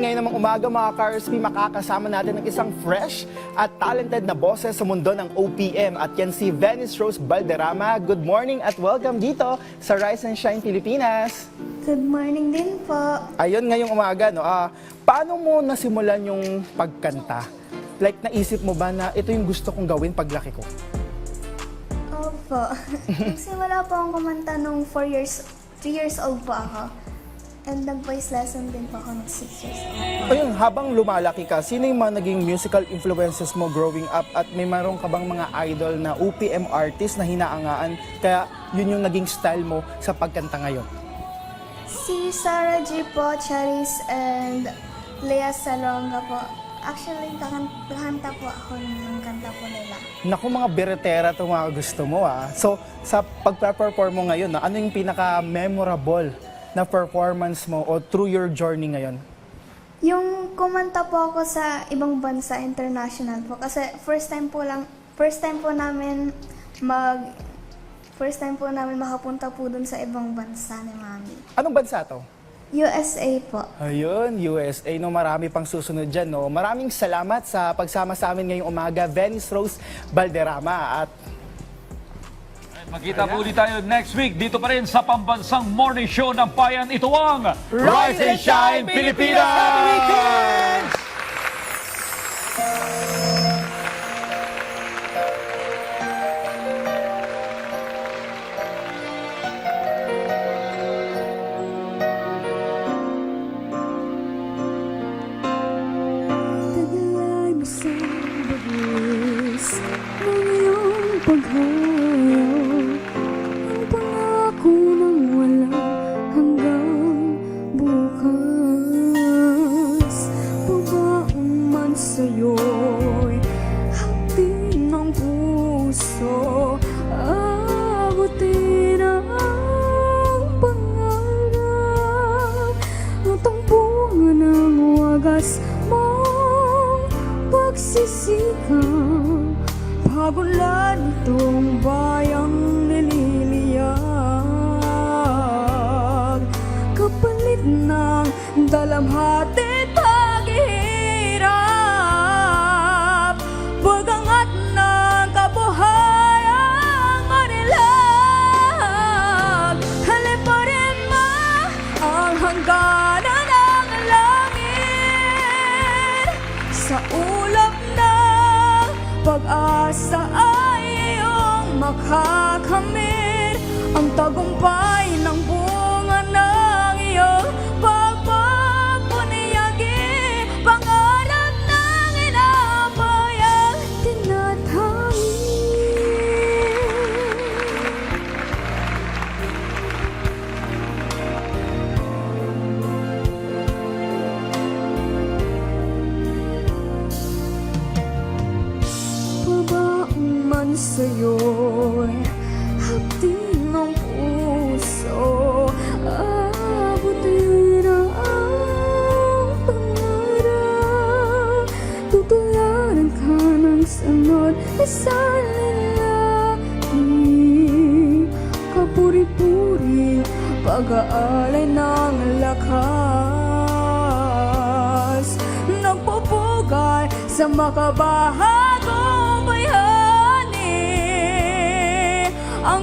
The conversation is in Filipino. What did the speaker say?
ngayon namang umaga mga ka-RSP, makakasama natin ng isang fresh at talented na boses sa mundo ng OPM. At yan si Venice Rose Valderrama. Good morning at welcome dito sa Rise and Shine Pilipinas. Good morning din po. Ayun, ngayong umaga, no? Paano mo nasimulan yung pagkanta? Like, naisip mo ba na ito yung gusto kong gawin paglaki ko? Opo. Nagsimula po akong kumanta nung 3 years old po ako. And nag-voice lesson din po ako nung 6 years old. Ayun, habang lumalaki ka, sino yung mga naging musical influences mo growing up at may maroon ka bang mga idol na OPM artist na hinaangaan kaya yun yung naging style mo sa pagkanta ngayon? Si Sarah G po, Charis, and Lea Salonga po. Actually, kakanta po ako ng kanta po nila. Naku, mga beretera itong mga gusto mo So, sa pagpa-perform mo ngayon, ano yung pinaka-memorable na performance mo o through your journey ngayon? Yung kumanta po ako sa ibang bansa, international po. Kasi first time po namin makapunta po dun sa ibang bansa ni Mami. Anong bansa to? USA po. Ayun, USA. No, marami pang susunod dyan. No? Maraming salamat sa pagsama sa amin ngayong umaga, Venice Rose Valderrama. At magkita po ulit tayo next week dito pa rin sa pambansang morning show ng Bayan. Ito ang Rise and Shine Pilipinas! Happy weekend! Tagalay mo sa bagis ng iyong paghayaw, ang pangako ng wala hanggang bukas. Babaon man sa'yo'y hapdi ng puso, abutin ang pangarap at ang bunga ng wagas mong pagsisikap. Pagulan itong bayang nililiyag, kapalit ng dalamhati paghihirap, bagangat ng kabuhayang manilag. Haliparin mo ang hangganan ng langit, sa ulap ng pag-asa ay iyong makakamit, ang tagumpay ng bunga ng iyong pagpapuniyagi, pangarap ng inabayang tinatawid. Babaong man sa'yo'y hapdi ng puso, abutin ang pangarap, tutularan ka ng sunod sa lalaki, kapuri-puri, pag-aalay ng lakas, nagpupugay sa makabahagong bayani, ang